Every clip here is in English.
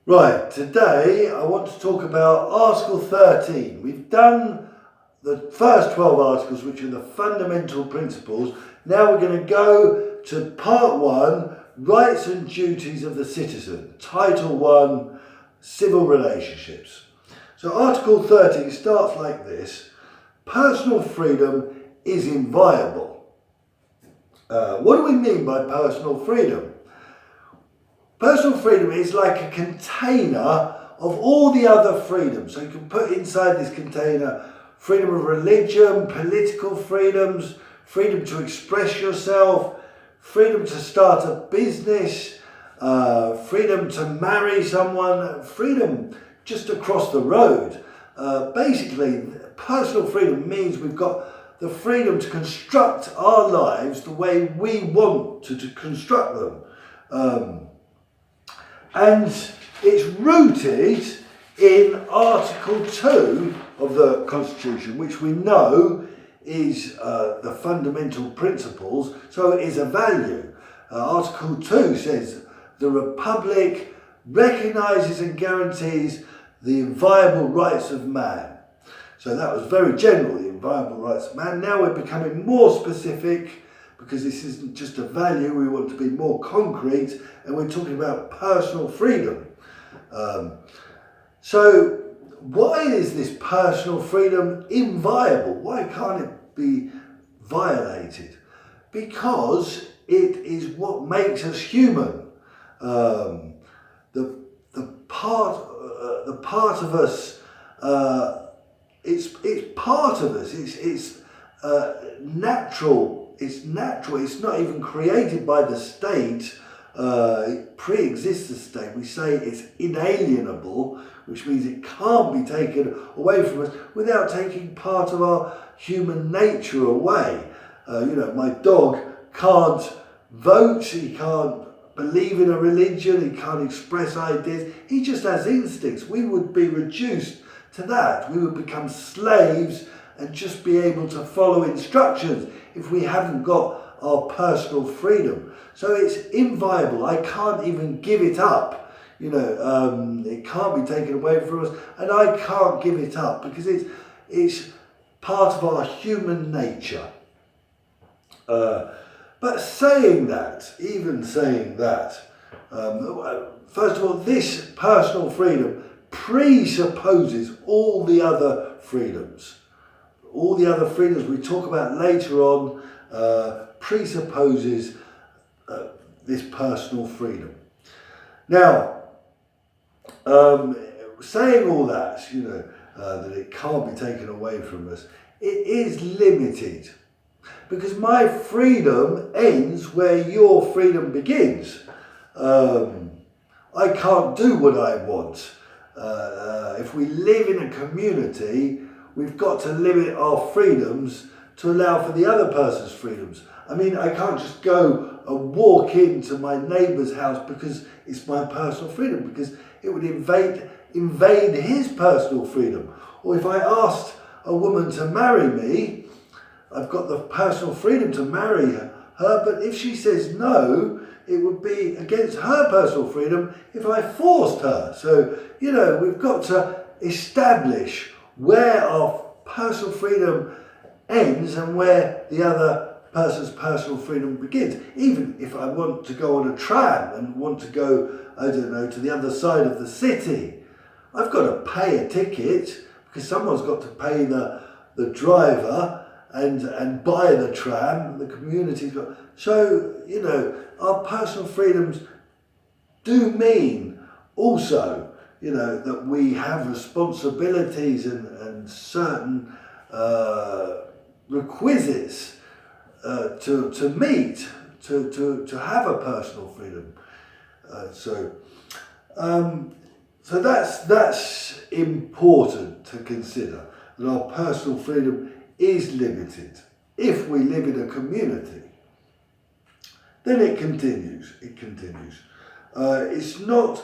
Right, today I want to talk about Article 13. We've done the first 12 articles, which are the fundamental principles. Now we're going to go to Part 1, Rights and Duties of the Citizen, Title 1, Civil Relationships. So Article 13 starts like this: personal freedom is inviolable. What do we mean by personal freedom? Personal freedom is like a container of all the other freedoms. So you can put inside this container freedom of religion, political freedoms, freedom to express yourself, freedom to start a business, freedom to marry someone, freedom just across the road. Basically, personal freedom means we've got the freedom to construct our lives the way we want to construct them. And it's rooted in Article 2 of the Constitution, which we know is the fundamental principles, so it is a value. Article 2 says the Republic recognises and guarantees the inviolable rights of man. So that was very general, the inviolable rights of man. Now we're becoming more specific, because this isn't just a value, we want to be more concrete, and we're talking about personal freedom. So why is this personal freedom inviolable? Why can't it be violated? Because it is what makes us human. The part of us, it's part of us. It's natural. It's natural. It's not even created by the state. It pre-exists the state. We say it's inalienable, which means it can't be taken away from us without taking part of our human nature away. My dog can't vote. He can't believe in a religion. He can't express ideas. He just has instincts. We would be reduced to that. We would become slaves and just be able to follow instructions if we haven't got our personal freedom. So it's inviolable. I can't even give it up. It can't be taken away from us, and I can't give it up because it's part of our human nature. But saying that, first of all, this personal freedom presupposes all the other freedoms. All the other freedoms we talk about later on presupposes this personal freedom. Now, saying all that, that it can't be taken away from us, it is limited. Because my freedom ends where your freedom begins. I can't do what I want. If we live in a community, we've got to limit our freedoms to allow for the other person's freedoms. I mean, I can't just go and walk into my neighbour's house because it's my personal freedom, because it would invade his personal freedom. Or if I asked a woman to marry me, I've got the personal freedom to marry her, but if she says no, it would be against her personal freedom if I forced her. So, we've got to establish where our personal freedom ends and where the other person's personal freedom begins. Even if I want to go on a tram and want to go, to the other side of the city, I've got to pay a ticket because someone's got to pay the driver and buy the tram. The community's got. So, our personal freedoms do mean also, that we have responsibilities and certain requisites to meet to have a personal freedom. So that's important to consider, that our personal freedom is limited if we live in a community. Then it continues. It's not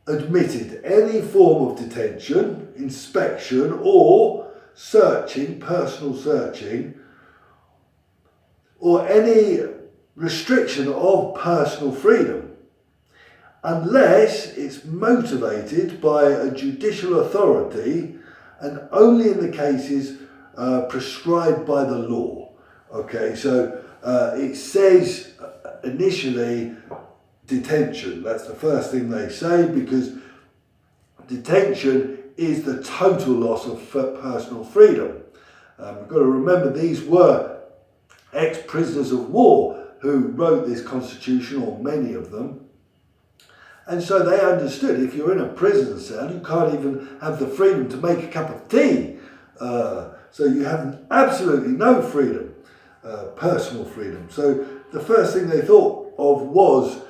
admitted any form of detention, inspection, or personal searching, or any restriction of personal freedom unless it's motivated by a judicial authority and only in the cases prescribed by the law. Okay, so it says initially detention. That's the first thing they say, because detention is the total loss of personal freedom. We've got to remember these were ex-prisoners of war who wrote this constitution, or many of them. And so they understood if you're in a prison cell, you can't even have the freedom to make a cup of tea. So you have absolutely no freedom, personal freedom. So the first thing they thought of was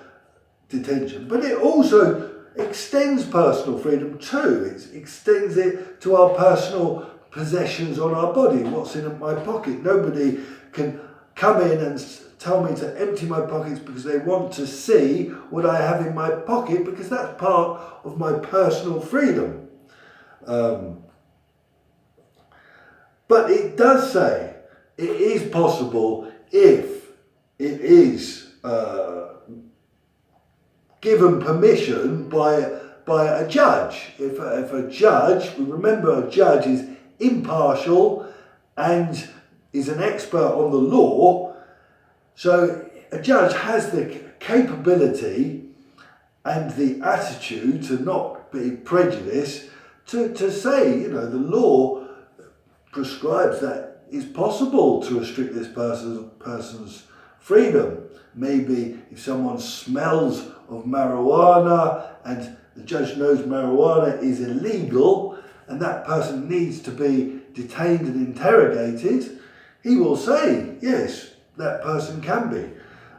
detention. But it also extends personal freedom too. It extends it to our personal possessions on our body. What's in my pocket? Nobody can come in and tell me to empty my pockets because they want to see what I have in my pocket, because that's part of my personal freedom. But it does say it is possible if it is given permission by a judge. If a judge, remember a judge is impartial and is an expert on the law, so a judge has the capability and the attitude to not be prejudiced, to say, the law prescribes that it's possible to restrict this person's freedom. Maybe if someone smells of marijuana and the judge knows marijuana is illegal and that person needs to be detained and interrogated, he will say, yes, that person can be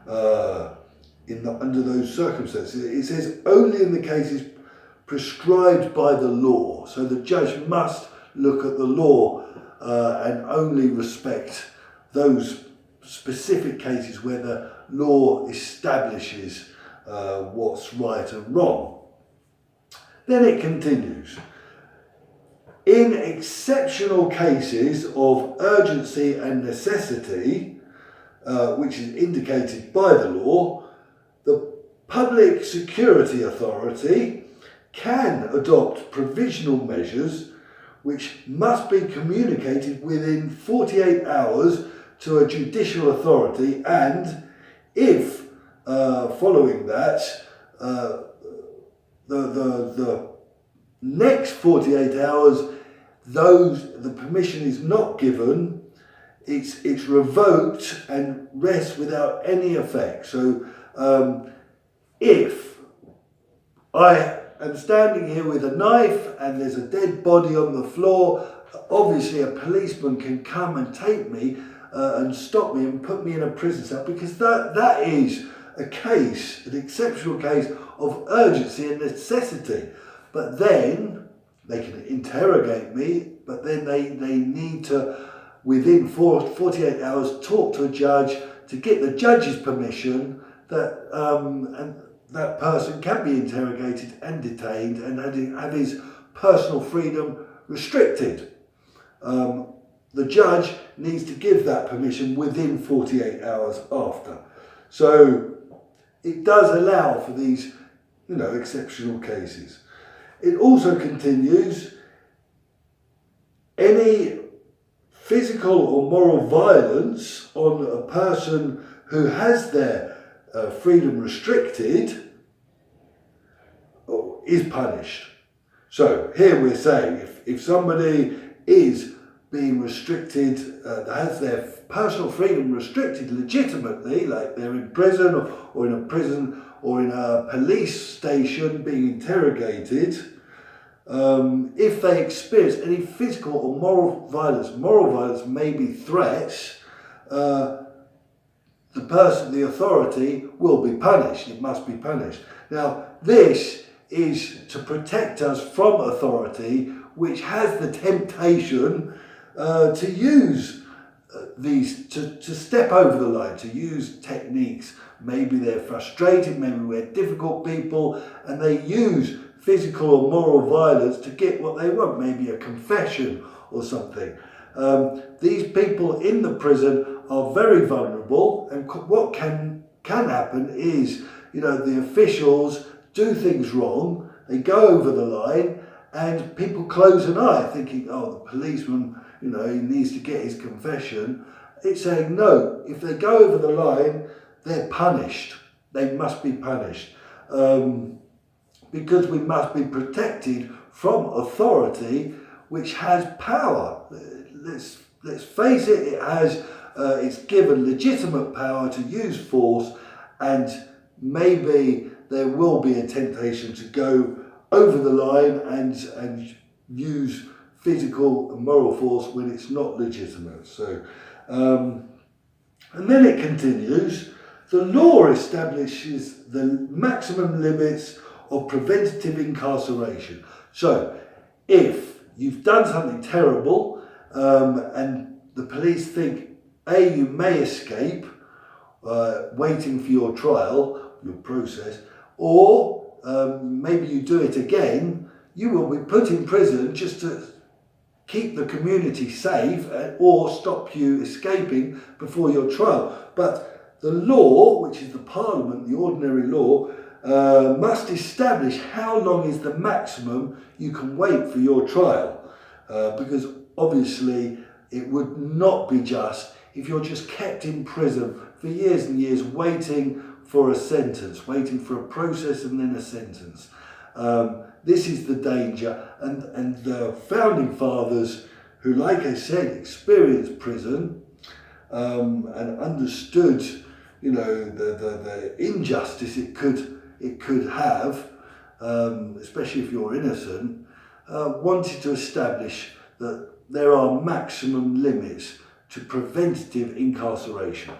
under those circumstances. It says only in the cases prescribed by the law. So the judge must look at the law and only respect those specific cases where the law establishes what's right and wrong. Then it continues. In exceptional cases of urgency and necessity, which is indicated by the law, the Public Security Authority can adopt provisional measures which must be communicated within 48 hours to a judicial authority, and if following that the next 48 hours the permission is not given, it's revoked and rests without any effect. So if I am standing here with a knife and there's a dead body on the floor, obviously a policeman can come and take me and stop me and put me in a prison cell, because that is a case, an exceptional case of urgency and necessity. But then they can interrogate me, but then they need to, within 48 hours, talk to a judge to get the judge's permission that and that person can be interrogated and detained and have his personal freedom restricted. The judge needs to give that permission within 48 hours after. So it does allow for these, exceptional cases. It also continues, any physical or moral violence on a person who has their freedom restricted is punished. So here we're saying if somebody is being restricted, has their personal freedom restricted legitimately, like they're in prison or in a prison or in a police station being interrogated, if they experience any physical or moral violence may be threats, the authority will be punished. It must be punished. Now, this is to protect us from authority, which has the temptation to use these, to step over the line, to use techniques. Maybe they're frustrated, maybe we're difficult people, and they use physical or moral violence to get what they want, maybe a confession or something. These people in the prison are very vulnerable, and what can happen is, the officials do things wrong, they go over the line, and people close an eye thinking, oh, the policeman, he needs to get his confession. It's saying, no, if they go over the line, they're punished. They must be punished. Because we must be protected from authority which has power. Let's face it, it's given legitimate power to use force, and maybe there will be a temptation to go over the line and use physical and moral force when it's not legitimate. So, and then it continues, the law establishes the maximum limits of preventative incarceration. So, if you've done something terrible and the police think, A, you may escape waiting for your trial, your process, or maybe you do it again, you will be put in prison just to keep the community safe or stop you escaping before your trial. But the law, which is the Parliament, the ordinary law, must establish how long is the maximum you can wait for your trial. Because obviously it would not be just if you're just kept in prison for years and years waiting for a sentence, waiting for a process and then a sentence. This is the danger, and the founding fathers, who, like I said, experienced prison and understood, the injustice it could have, especially if you're innocent, wanted to establish that there are maximum limits to preventative incarceration.